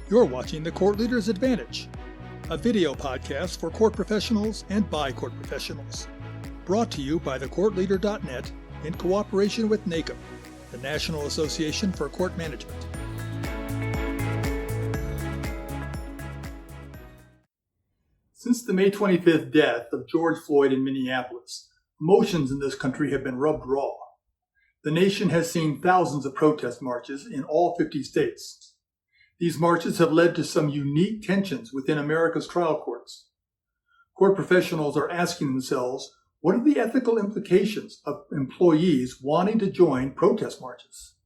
You're watching The Court Leader's Advantage, a video podcast for court professionals and by court professionals. Brought to you by thecourtleader.net in cooperation with NACM, the National Association for Court Management. Since the May 25th death of George Floyd in Minneapolis, emotions in this country have been rubbed raw. The nation has seen thousands of protest marches in all 50 states. These marches have led to some unique tensions within America's trial courts. Court professionals are asking themselves, what are the ethical implications of employees wanting to join protest marches?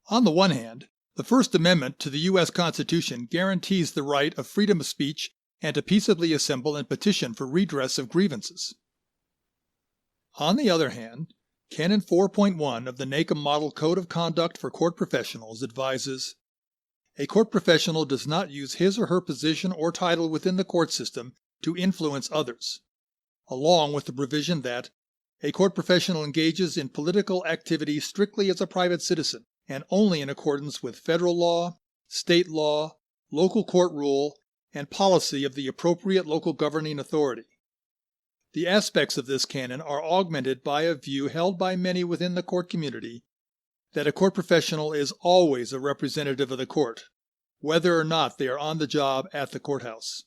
On the one hand, the First Amendment to the U.S. Constitution guarantees the right of freedom of speech and to peaceably assemble and petition for redress of grievances. On the other hand, Canon 4.1 of the NACM Model Code of Conduct for Court Professionals advises, a court professional does not use his or her position or title within the court system to influence others, along with the provision that a court professional engages in political activity strictly as a private citizen and only in accordance with federal law, state law, local court rule, and policy of the appropriate local governing authority. The aspects of this canon are augmented by a view held by many within the court community that a court professional is always a representative of the court, whether or not they are on the job at the courthouse.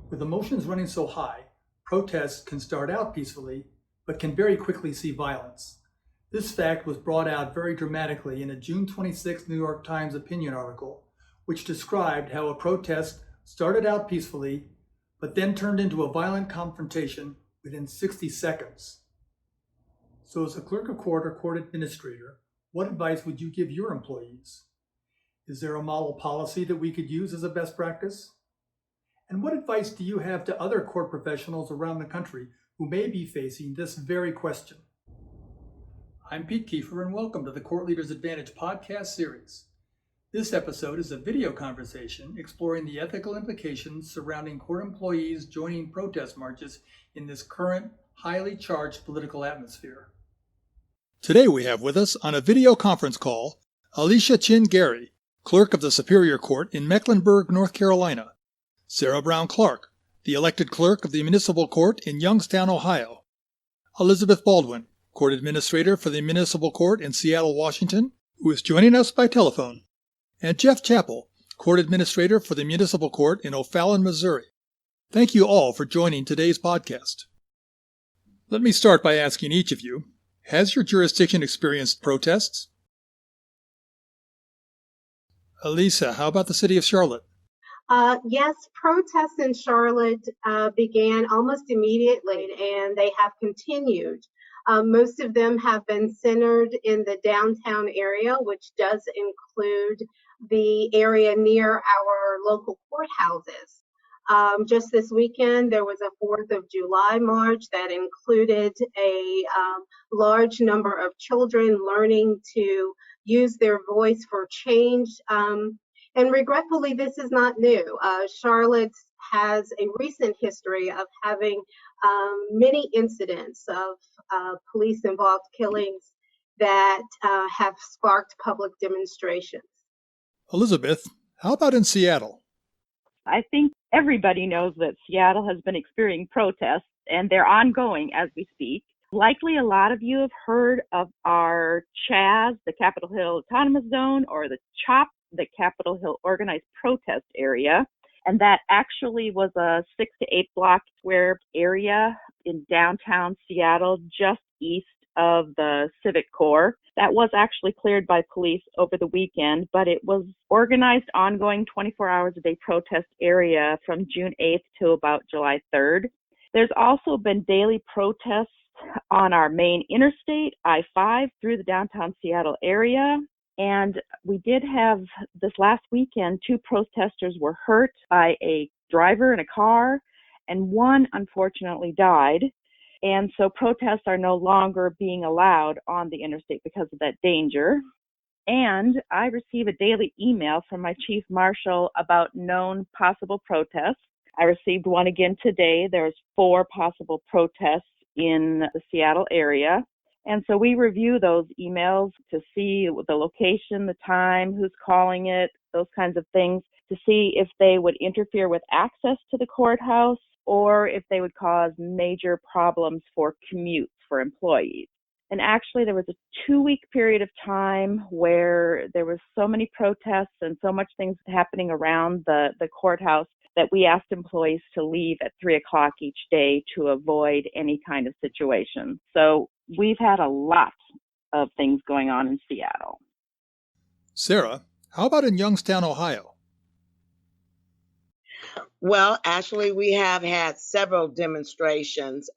With emotions running so high, protests can start out peacefully, but can very quickly see violence. This fact was brought out very dramatically in a June 26 New York Times opinion article, which described how a protest started out peacefully, but then turned into a violent confrontation within 60 seconds. So as a clerk of court or court administrator, what advice would you give your employees? Is there a model policy that we could use as a best practice? And what advice do you have to other court professionals around the country who may be facing this very question? I'm Pete Kiefer, and welcome to the Court Leader's Advantage podcast series. This episode is a video conversation exploring the ethical implications surrounding court employees joining protest marches in this current, highly charged political atmosphere. Today we have with us on a video conference call, Alicia Chin Gary, Clerk of the Superior Court in Mecklenburg, North Carolina, Sarah Brown Clark, the elected Clerk of the Municipal Court in Youngstown, Ohio, Elizabeth Baldwin, Court Administrator for the Municipal Court in Seattle, Washington, who is joining us by telephone, and Jeff Chappell, Court Administrator for the Municipal Court in O'Fallon, Missouri. Thank you all for joining today's podcast. Let me start by asking each of you, has your jurisdiction experienced protests? Elisa, how about the city of Charlotte? Yes, protests in Charlotte began almost immediately, and they have continued. Most of them have been centered in the downtown area, which does include the area near our local courthouses. Just this weekend, there was a 4th of July march that included a large number of children learning to use their voice for change. And regretfully, this is not new. Charlotte has a recent history of having many incidents of police-involved killings that have sparked public demonstrations. Elizabeth, how about in Seattle? I think everybody knows that Seattle has been experiencing protests, and they're ongoing as we speak. Likely a lot of you have heard of our CHAZ, the Capitol Hill Autonomous Zone, or the CHOP, the Capitol Hill Organized Protest Area. And that actually was a 6 to 8 block square area in downtown Seattle, just east of the Civic Core. That was actually cleared by police over the weekend, but it was organized, ongoing 24 hours a day protest area from June 8th to about July 3rd. There's also been daily protests on our main interstate, I-5, through the downtown Seattle area. And we did have this last weekend, 2 protesters were hurt by a driver in a car, and one unfortunately died. And so protests are no longer being allowed on the interstate because of that danger. And I receive a daily email from my chief marshal about known possible protests. I received one again today. There's 4 possible protests in the Seattle area. And so we review those emails to see the location, the time, who's calling it, those kinds of things, to see if they would interfere with access to the courthouse or if they would cause major problems for commutes for employees. And actually, there was a 2-week period of time where there was so many protests and so much things happening around the courthouse that we asked employees to leave at 3 o'clock each day to avoid any kind of situation. So we've had a lot of things going on in Seattle. Sarah, how about in Youngstown, Ohio? Well, actually, we have had several demonstrations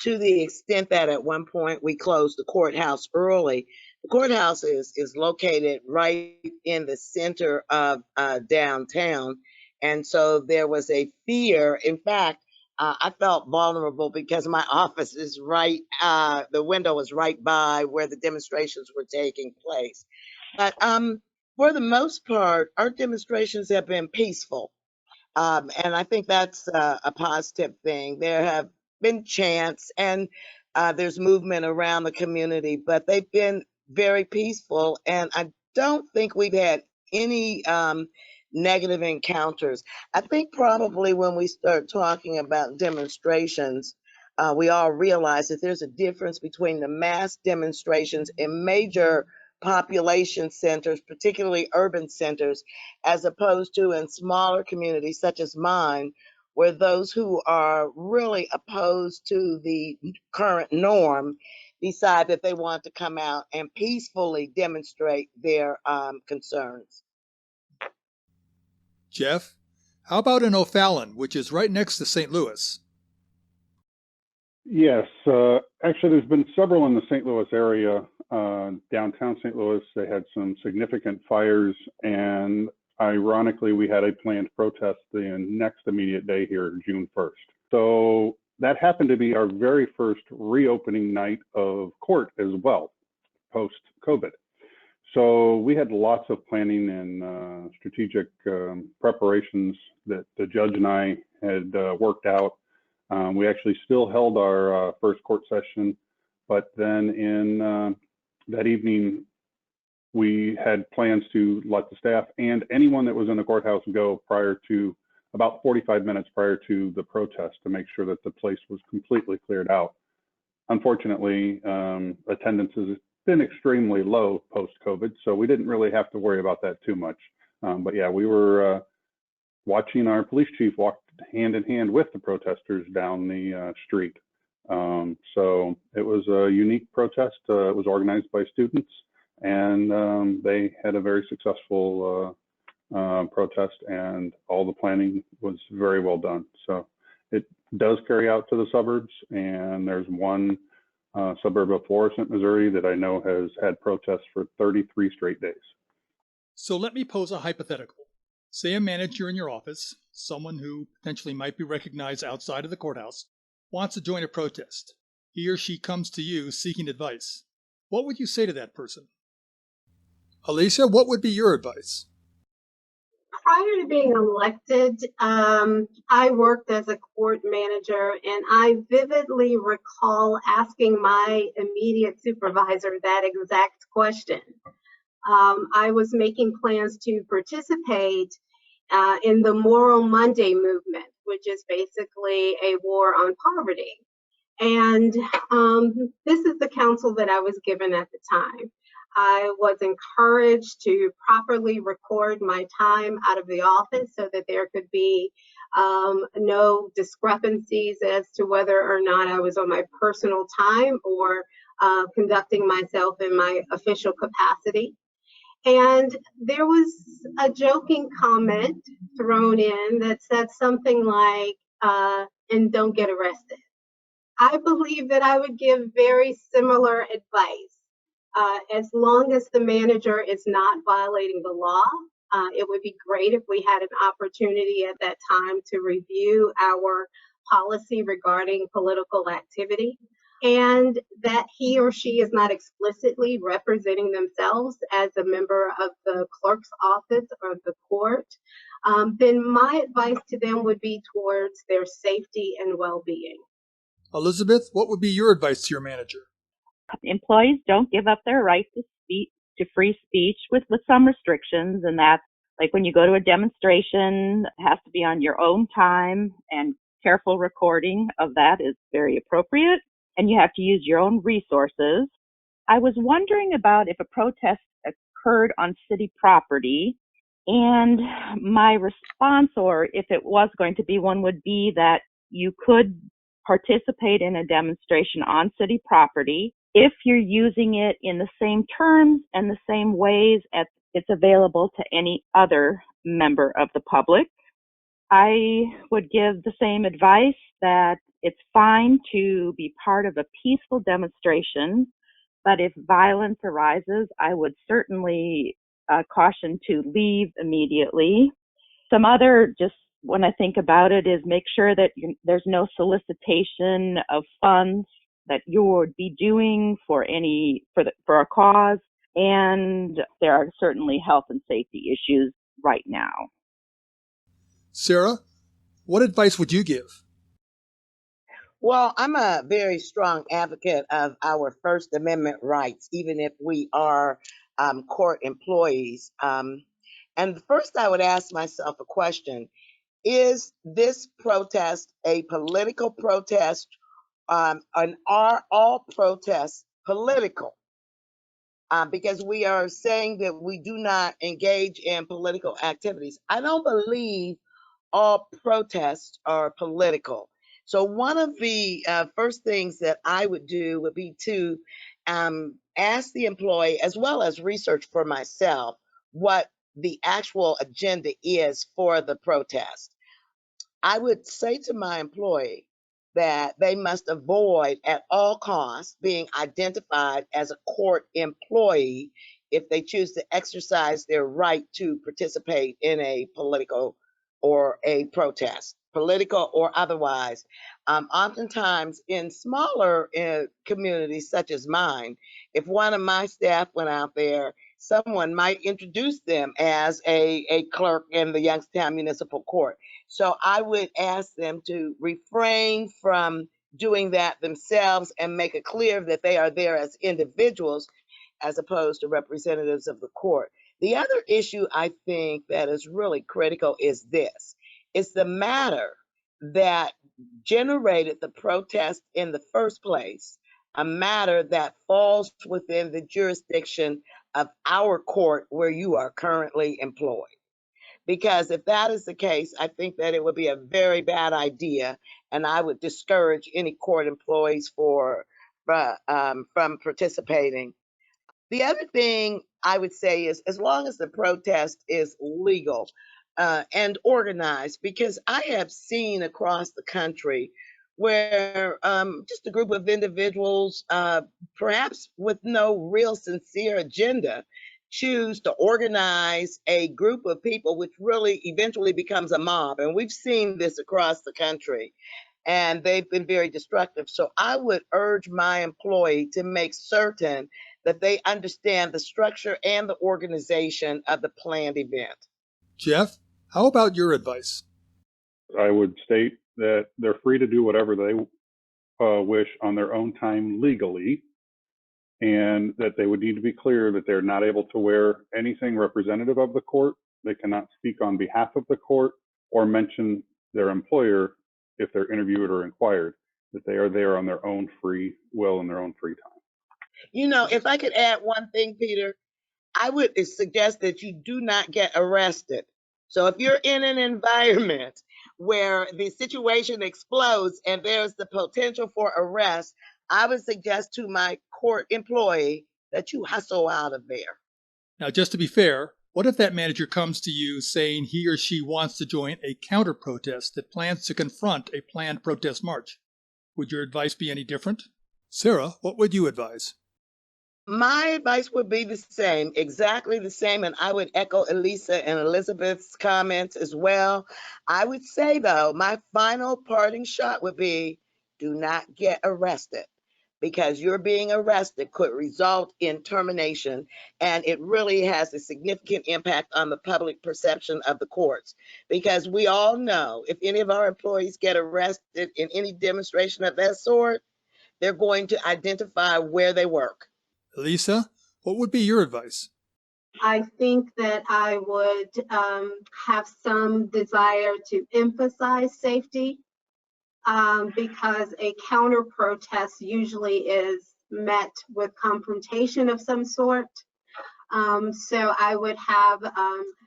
to the extent that at one point we closed the courthouse early. The courthouse is located right in the center of downtown. And so there was a fear. In fact, I felt vulnerable because my office is right, the window was right by where the demonstrations were taking place. But for the most part, our demonstrations have been peaceful. And I think that's a positive thing. There have been chants and there's movement around the community, but they've been very peaceful. And I don't think we've had any negative encounters. I think probably when we start talking about demonstrations, we all realize that there's a difference between the mass demonstrations in major population centers, particularly urban centers, as opposed to in smaller communities such as mine, where those who are really opposed to the current norm decide that they want to come out and peacefully demonstrate their concerns. Jeff, how about in O'Fallon, which is right next to St. Louis? Yes, actually, there's been several in the St. Louis area. Downtown St. Louis, they had some significant fires, and ironically, we had a planned protest the next immediate day here, June 1st. So that happened to be our very first reopening night of court as well, post-COVID. So we had lots of planning and strategic preparations that the judge and I had worked out. We actually still held our first court session, but then in that evening, we had plans to let the staff and anyone that was in the courthouse go prior to about 45 minutes prior to the protest to make sure that the place was completely cleared out. Unfortunately, attendance has been extremely low post-COVID, so we didn't really have to worry about that too much. But yeah, we were watching our police chief walk hand in hand with the protesters down the street. So it was a unique protest. It was organized by students, and they had a very successful protest, and all the planning was very well done. So it does carry out to the suburbs, and there's one suburb of Florissant, Missouri that I know has had protests for 33 straight days. So let me pose a hypothetical. Say a manager in your office, someone who potentially might be recognized outside of the courthouse, wants to join a protest. He or she comes to you seeking advice. What would you say to that person? Alicia, what would be your advice? Prior to being elected, I worked as a court manager, and I vividly recall asking my immediate supervisor that exact question. I was making plans to participate in the Moral Monday movement, which is basically a war on poverty. And this is the counsel that I was given at the time. I was encouraged to properly record my time out of the office so that there could be no discrepancies as to whether or not I was on my personal time or conducting myself in my official capacity. And there was a joking comment thrown in that said something like, and don't get arrested. I believe that I would give very similar advice. As long as the manager is not violating the law, it would be great if we had an opportunity at that time to review our policy regarding political activity, and that he or she is not explicitly representing themselves as a member of the clerk's office or the court, then my advice to them would be towards their safety and well-being. Elizabeth, what would be your advice to your manager? Employees don't give up their right to free speech with some restrictions, and that's like when you go to a demonstration, it has to be on your own time, and careful recording of that is very appropriate, and you have to use your own resources. I was wondering about if a protest occurred on city property, and my response, or if it was going to be one, would be that you could participate in a demonstration on city property if you're using it in the same terms and the same ways as it's available to any other member of the public. I would give the same advice that it's fine to be part of a peaceful demonstration, but if violence arises, I would certainly caution to leave immediately. Some other, just when I think about it, is make sure that there's no solicitation of funds that you would be doing for a cause, and there are certainly health and safety issues right now. Sarah, what advice would you give? Well, I'm a very strong advocate of our First Amendment rights, even if we are court employees. And first, I would ask myself a question. Is this protest a political protest? And are all protests political? Because we are saying that we do not engage in political activities. I don't believe all protests are political. So one of the first things that I would do would be to ask the employee, as well as research for myself, what the actual agenda is for the protest. I would say to my employee that they must avoid at all costs being identified as a court employee if they choose to exercise their right to participate in a political or a protest, political or otherwise. Oftentimes in smaller communities such as mine, if one of my staff went out there, someone might introduce them as a clerk in the Youngstown Municipal Court. So I would ask them to refrain from doing that themselves and make it clear that they are there as individuals as opposed to representatives of the court. The other issue I think that is really critical is this. It's the matter that generated the protest in the first place, a matter that falls within the jurisdiction of our court where you are currently employed. Because if that is the case, I think that it would be a very bad idea, and I would discourage any court employees from participating. The other thing I would say is, as long as the protest is legal and organized, because I have seen across the country where just a group of individuals, perhaps with no real sincere agenda, choose to organize a group of people, which really eventually becomes a mob. And we've seen this across the country, and they've been very destructive. So I would urge my employee to make certain that they understand the structure and the organization of the planned event. Jeff, how about your advice? I would state that they're free to do whatever they wish on their own time legally, and that they would need to be clear that they're not able to wear anything representative of the court. They cannot speak on behalf of the court or mention their employer if they're interviewed or inquired, that they are there on their own free will and their own free time. You know, if I could add one thing, Peter, I would suggest that you do not get arrested. So if you're in an environment where the situation explodes and there's the potential for arrest, I would suggest to my court employee that you hustle out of there. Now, just to be fair, what if that manager comes to you saying he or she wants to join a counter-protest that plans to confront a planned protest march? Would your advice be any different? Sarah, what would you advise? My advice would be the same, exactly the same, and I would echo Elisa and Elizabeth's comments as well. I would say, though, my final parting shot would be do not get arrested, because your being arrested could result in termination, and it really has a significant impact on the public perception of the courts. Because we all know if any of our employees get arrested in any demonstration of that sort, They're going to identify where they work. Elisa, what would be your advice? I think that I would have some desire to emphasize safety because a counter protest usually is met with confrontation of some sort. So I would have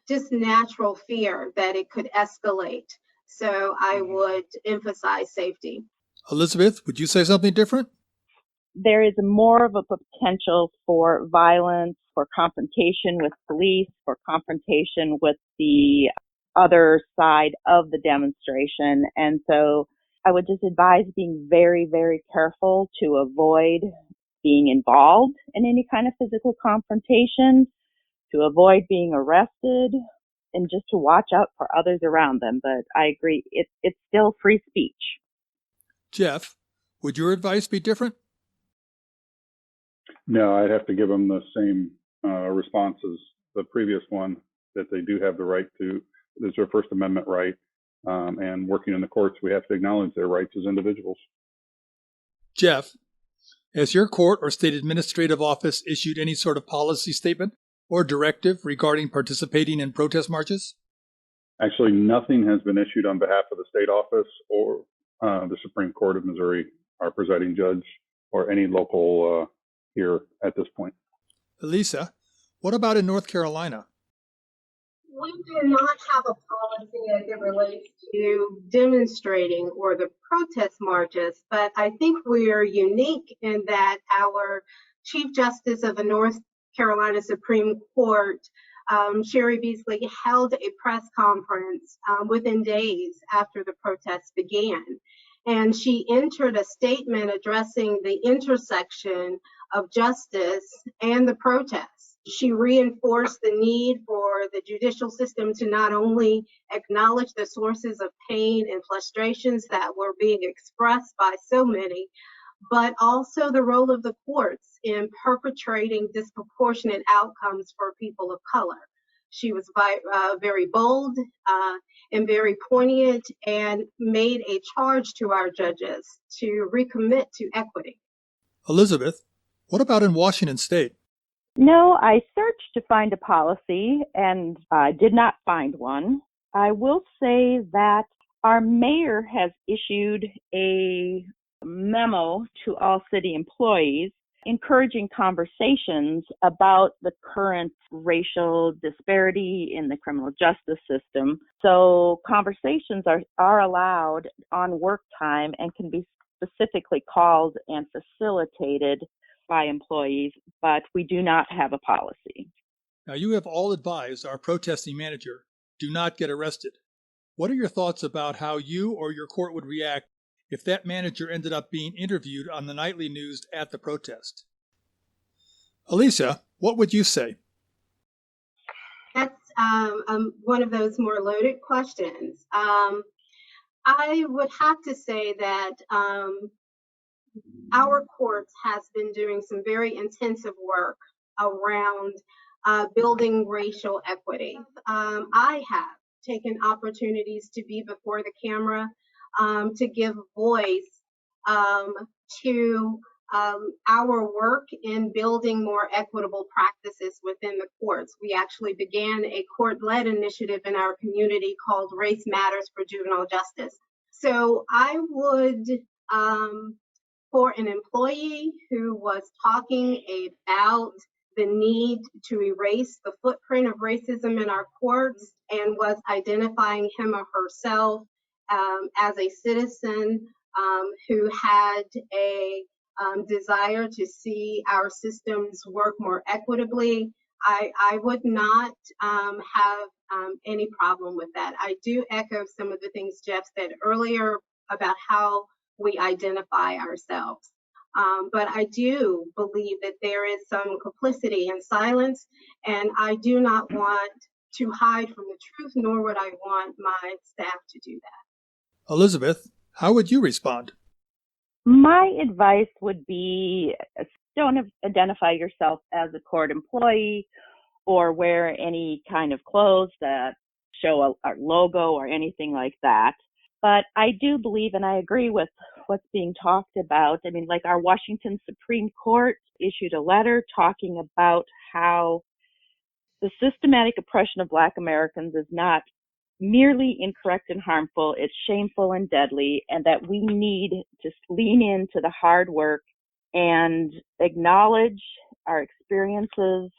just natural fear that it could escalate. So I would emphasize safety. Elizabeth, would you say something different? There is more of a potential for violence, for confrontation with police, for confrontation with the other side of the demonstration. And so I would just advise being very, very careful to avoid being involved in any kind of physical confrontation, to avoid being arrested, and just to watch out for others around them. But I agree, it's still free speech. Jeff, would your advice be different? No, I'd have to give them the same response as the previous one, that they do have the right to, it's their First Amendment right, and working in the courts, we have to acknowledge their rights as individuals. Jeff, has your court or state administrative office issued any sort of policy statement or directive regarding participating in protest marches? Actually, nothing has been issued on behalf of the state office or the Supreme Court of Missouri, our presiding judge, or any local here at this point. Elisa, what about in North Carolina? We do not have a policy as it relates to demonstrating or the protest marches, but I think we are unique in that our Chief Justice of the North Carolina Supreme Court, Sherry Beasley, held a press conference within days after the protests began. And she entered a statement addressing the intersection of justice and the protests. She reinforced the need for the judicial system to not only acknowledge the sources of pain and frustrations that were being expressed by so many, but also the role of the courts in perpetrating disproportionate outcomes for people of color. She was very bold and very poignant and made a charge to our judges to recommit to equity. Elizabeth, what about in Washington State? No, I searched to find a policy and I did not find one. I will say that our mayor has issued a memo to all city employees encouraging conversations about the current racial disparity in the criminal justice system. So conversations are allowed on work time and can be specifically called and facilitated by employees, but we do not have a policy. Now, you have all advised our protesting manager, do not get arrested. What are your thoughts about how you or your court would react if that manager ended up being interviewed on the nightly news at the protest? Elisa, what would you say? That's one of those more loaded questions. I would have to say that our courts has been doing some very intensive work around building racial equity. I have taken opportunities to be before the camera to give voice to our work in building more equitable practices within the courts. We actually began a court-led initiative in our community called Race Matters for Juvenile Justice. So I would, for an employee who was talking about the need to erase the footprint of racism in our courts and was identifying him or herself as a citizen who had a desire to see our systems work more equitably, I would not have any problem with that. I do echo some of the things Jeff said earlier about how we identify ourselves. But I do believe that there is some complicity and silence, and I do not want to hide from the truth, nor would I want my staff to do that. Elizabeth, how would you respond? My advice would be don't identify yourself as a court employee or wear any kind of clothes that show a logo or anything like that. But I do believe, and I agree with what's being talked about. I mean, like our Washington Supreme Court issued a letter talking about how the systematic oppression of Black Americans is not merely incorrect and harmful, it's shameful and deadly, and that we need to lean into the hard work and acknowledge our experiences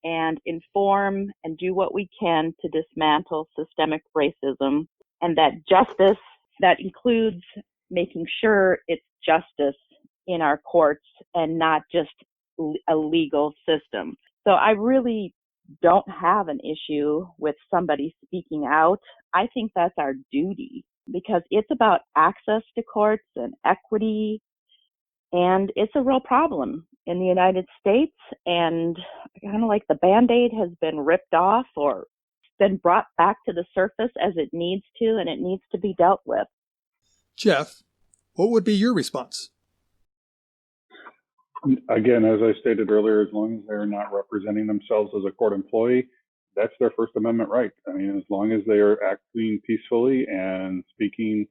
and inform and do what we can to dismantle systemic racism, and that justice, that includes making sure it's justice in our courts and not just a legal system. So I really don't have an issue with somebody speaking out. I think that's our duty because it's about access to courts and equity, and it's a real problem in the United States, and kind of like the Band-Aid has been ripped off or been brought back to the surface as it needs to, and it needs to be dealt with. Jeff, what would be your response? Again, as I stated earlier, as long as they're not representing themselves as a court employee, that's their First Amendment right. I mean, as long as they are acting peacefully and speaking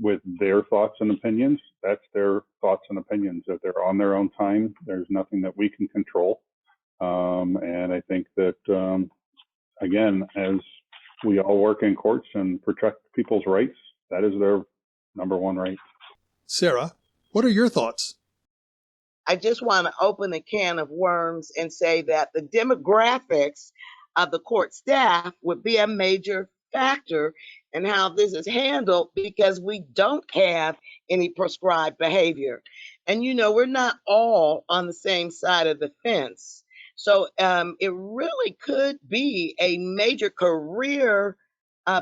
with their thoughts and opinions, that's their thoughts and opinions. If they're on their own time, there's nothing that we can control. And I think that, again, as we all work in courts and protect people's rights, that is their number one right. Sarah, what are your thoughts? I just want to open a can of worms and say that the demographics of the court staff would be a major factor in how this is handled because we don't have any prescribed behavior. And, we're not all on the same side of the fence. So it really could be a major career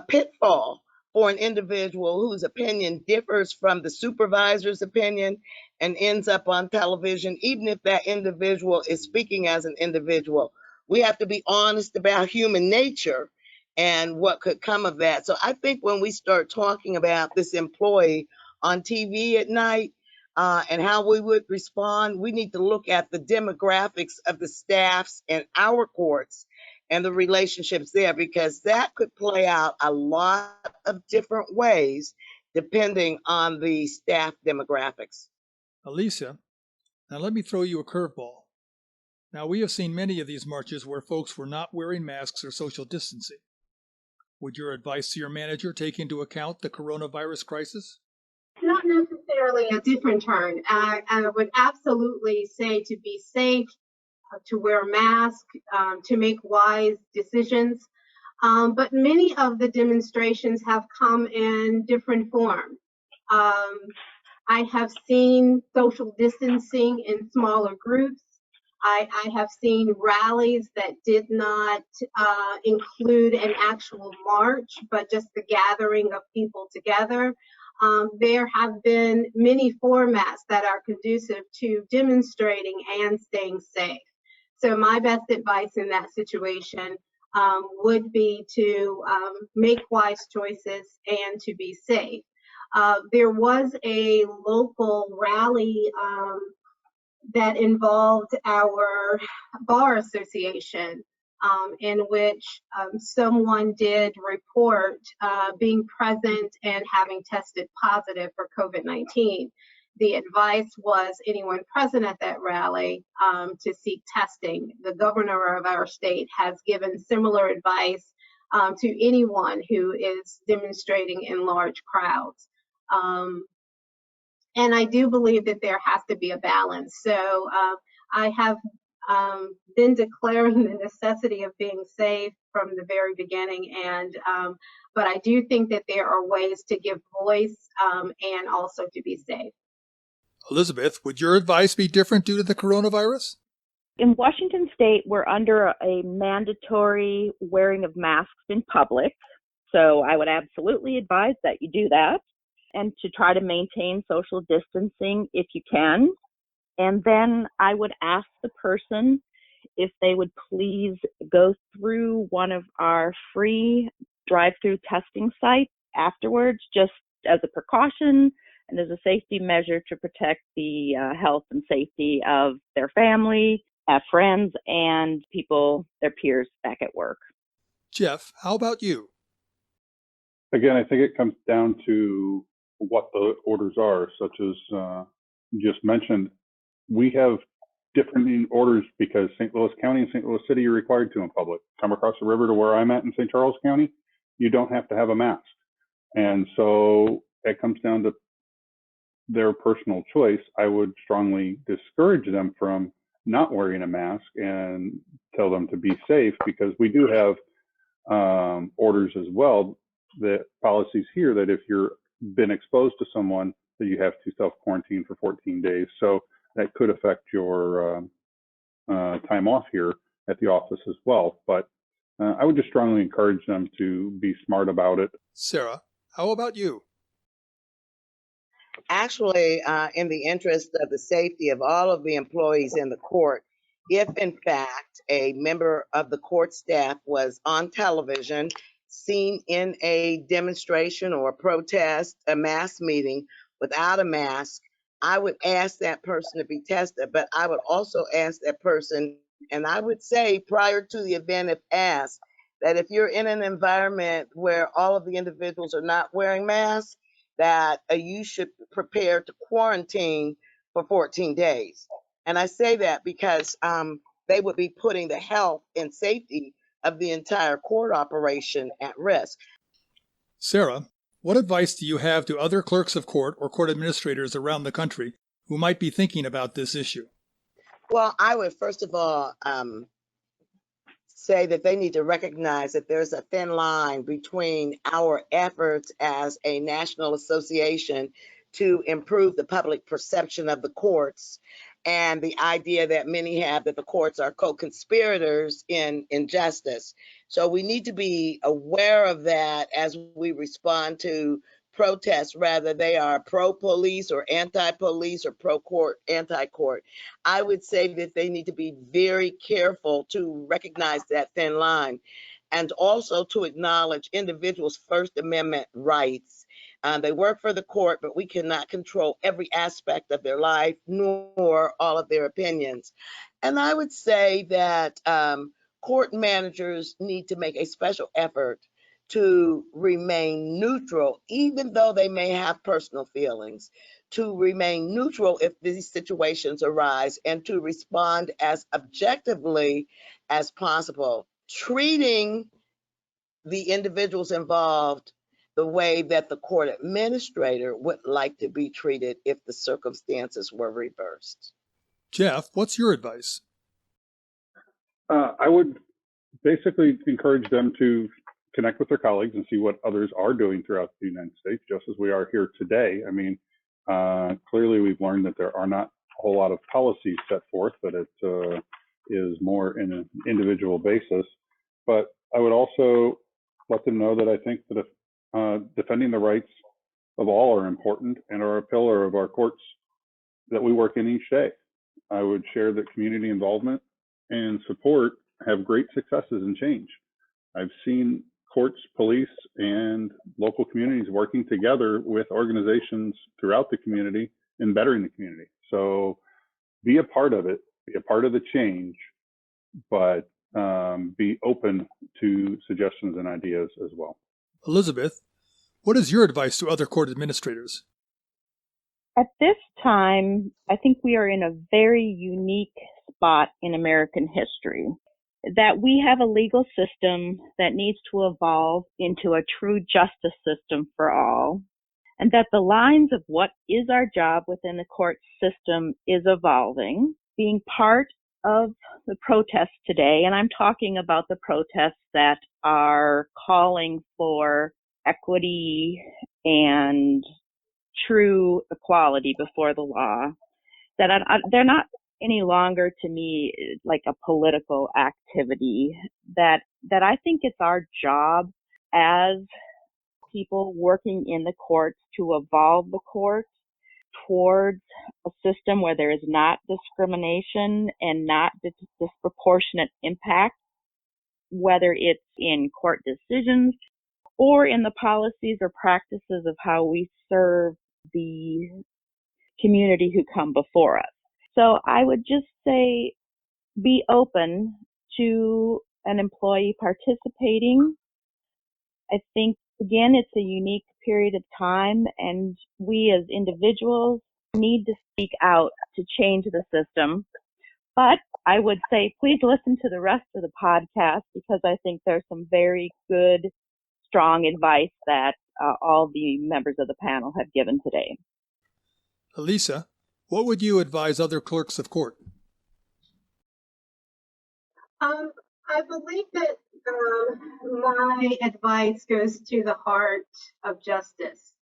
pitfall for an individual whose opinion differs from the supervisor's opinion and ends up on television, even if that individual is speaking as an individual. We have to be honest about human nature and what could come of that. So I think when we start talking about this employee on TV at night and how we would respond, we need to look at the demographics of the staffs in our courts and the relationships there, because that could play out a lot of different ways depending on the staff demographics. Alicia, now let me throw you a curveball. Now, we have seen many of these marches where folks were not wearing masks or social distancing. Would your advice to your manager take into account the coronavirus crisis? Not necessarily a different turn. I would absolutely say to be safe, to wear a mask, to make wise decisions. But many of the demonstrations have come in different forms. I have seen social distancing in smaller groups. I have seen rallies that did not include an actual march, but just the gathering of people together. There have been many formats that are conducive to demonstrating and staying safe. So my best advice in that situation would be to make wise choices and to be safe. There was a local rally that involved our bar association, in which someone did report being present and having tested positive for COVID-19. The advice was anyone present at that rally to seek testing. The governor of our state has given similar advice to anyone who is demonstrating in large crowds. And I do believe that there has to be a balance. So I have been declaring the necessity of being safe from the very beginning, and but I do think that there are ways to give voice and also to be safe. Elizabeth, would your advice be different due to the coronavirus? In Washington State, we're under a mandatory wearing of masks in public. So I would absolutely advise that you do that and to try to maintain social distancing if you can. And then I would ask the person if they would please go through one of our free drive-through testing sites afterwards, just as a precaution and as a safety measure to protect the health and safety of their family, friends, and people, their peers back at work. Jeff, how about you? Again, I think it comes down to what the orders are, such as you just mentioned. We have different orders because St. Louis County and St. Louis City are required to in public. Come across the river to where I'm at in St. Charles County, you don't have to have a mask. And so it comes down to their personal choice. I would strongly discourage them from not wearing a mask and tell them to be safe, because we do have orders as well, that policies here that if you're been exposed to someone, that you have to self-quarantine for 14 days. So that could affect your time off here at the office as well. But I would just strongly encourage them to be smart about it. Sarah, how about you? Actually, in the interest of the safety of all of the employees in the court, if in fact a member of the court staff was on television, seen in a demonstration or a protest, a mass meeting without a mask, I would ask that person to be tested, but I would also ask that person, and I would say prior to the event, if asked, that if you're in an environment where all of the individuals are not wearing masks, that you should prepare to quarantine for 14 days. And I say that because they would be putting the health and safety of the entire court operation at risk. Sarah, what advice do you have to other clerks of court or court administrators around the country who might be thinking about this issue? Well, I would first of all say that they need to recognize that there's a thin line between our efforts as a national association to improve the public perception of the courts and the idea that many have that the courts are co-conspirators in injustice. So we need to be aware of that as we respond to protests, rather they are pro-police or anti-police or pro-court, anti-court. I would say that they need to be very careful to recognize that thin line and also to acknowledge individuals' First Amendment rights. They work for the court, but we cannot control every aspect of their life nor all of their opinions. And I would say that court managers need to make a special effort to remain neutral, even though they may have personal feelings, to remain neutral if these situations arise, and to respond as objectively as possible, treating the individuals involved the way that the court administrator would like to be treated if the circumstances were reversed. Jeff, what's your advice? I would basically encourage them to connect with their colleagues and see what others are doing throughout the United States, just as we are here today. I mean, clearly we've learned that there are not a whole lot of policies set forth, but it is more in an individual basis. But I would also let them know that I think that defending the rights of all are important and are a pillar of our courts that we work in each day. I would share that community involvement and support have great successes in change. I've seen courts, police, and local communities working together with organizations throughout the community and bettering the community. So be a part of it, be a part of the change, but be open to suggestions and ideas as well. Elizabeth, what is your advice to other court administrators? At this time, I think we are in a very unique spot in American history, that we have a legal system that needs to evolve into a true justice system for all, and that the lines of what is our job within the court system is evolving. Being part of the protests today, and I'm talking about the protests that are calling for equity and true equality before the law, that they're not any longer to me like a political activity, that I think it's our job as people working in the courts to evolve the courts towards a system where there is not discrimination and not disproportionate impact, whether it's in court decisions or in the policies or practices of how we serve the community who come before us. So I would just say be open to an employee participating. I think, again, it's a unique period of time, and we as individuals need to speak out to change the system. But I would say please listen to the rest of the podcast, because I think there's some very good, strong advice that all the members of the panel have given today. Elisa, what would you advise other clerks of court? I believe that my advice goes to the heart of justice.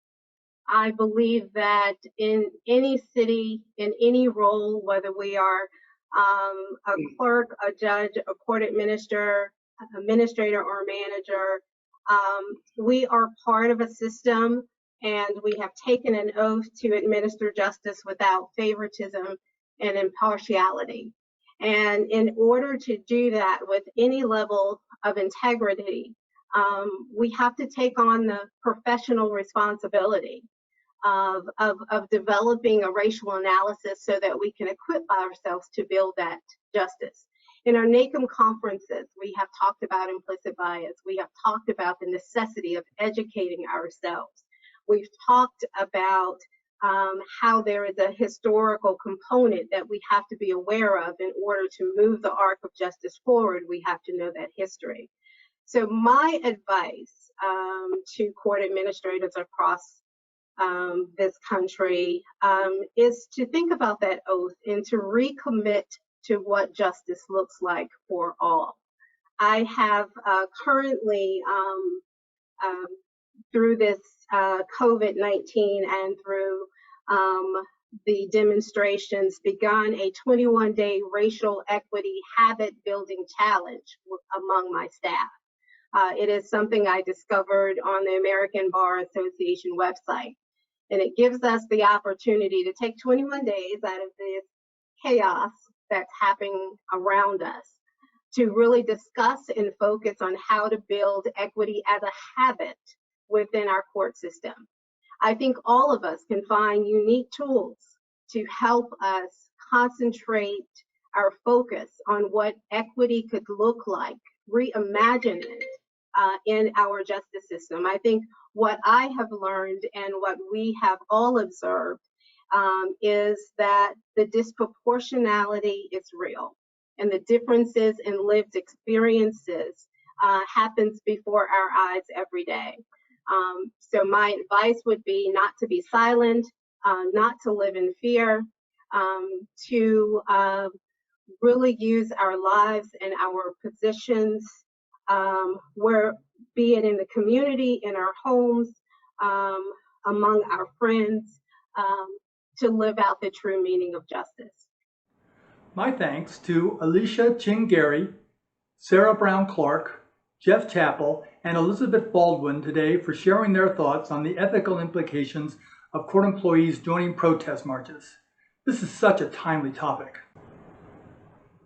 I believe that in any city, in any role, whether we are a clerk, a judge, a court administrator, or manager, we are part of a system, and we have taken an oath to administer justice without favoritism and impartiality. And in order to do that with any level of integrity, we have to take on the professional responsibility of developing a racial analysis so that we can equip ourselves to build that justice. In our NACM conferences, we have talked about implicit bias. We have talked about the necessity of educating ourselves. We've talked about how there is a historical component that we have to be aware of in order to move the arc of justice forward. We have to know that history. So my advice to court administrators across this country is to think about that oath and to recommit to what justice looks like for all. I have currently, through this COVID-19 and through the demonstrations, begun a 21-day racial equity habit building challenge among my staff. It is something I discovered on the American Bar Association website. And it gives us the opportunity to take 21 days out of this chaos that's happening around us to really discuss and focus on how to build equity as a habit within our court system. I think all of us can find unique tools to help us concentrate our focus on what equity could look like, reimagine it in our justice system. I think what I have learned and what we have all observed is that the disproportionality is real, and the differences in lived experiences happens before our eyes every day. So my advice would be not to be silent, not to live in fear, to really use our lives and our positions, where, be it in the community, in our homes, among our friends, to live out the true meaning of justice. My thanks to Alicia Chingary, Sarah Brown Clark, Jeff Chappell, and Elizabeth Baldwin today for sharing their thoughts on the ethical implications of court employees joining protest marches. This is such a timely topic.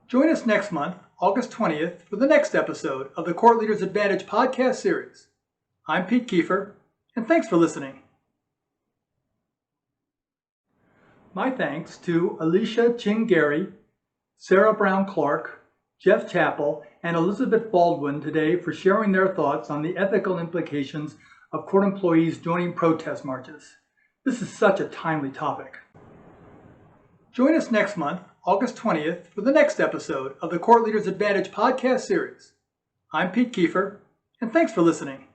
Join us next month, August 20th, for the next episode of the Court Leaders Advantage podcast series. I'm Pete Kiefer, and thanks for listening. My thanks to Alicia Chingary, Sarah Brown Clark, Jeff Chappell, and Elizabeth Baldwin today for sharing their thoughts on the ethical implications of court employees joining protest marches. This is such a timely topic. Join us next month, August 20th, for the next episode of the Court Leaders Advantage podcast series. I'm Pete Kiefer, and thanks for listening.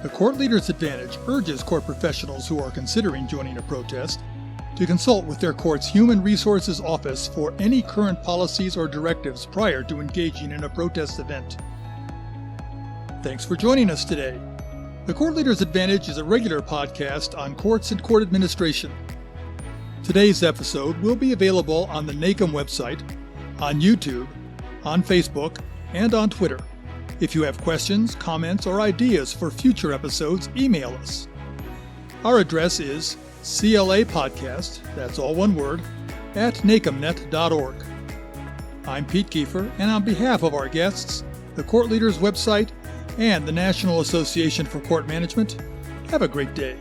The Court Leaders Advantage urges court professionals who are considering joining a protest to consult with their court's Human Resources Office for any current policies or directives prior to engaging in a protest event. Thanks for joining us today. The Court Leaders Advantage is a regular podcast on courts and court administration. Today's episode will be available on the NACM website, on YouTube, on Facebook, and on Twitter. If you have questions, comments, or ideas for future episodes, email us. Our address is CLApodcast, that's all one word, at nacmnet.org. I'm Pete Kiefer, and on behalf of our guests, the Court Leaders website, and the National Association for Court Management, have a great day.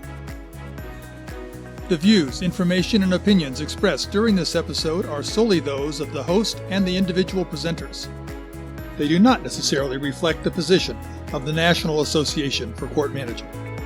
The views, information, and opinions expressed during this episode are solely those of the host and the individual presenters. They do not necessarily reflect the position of the National Association for Court Management.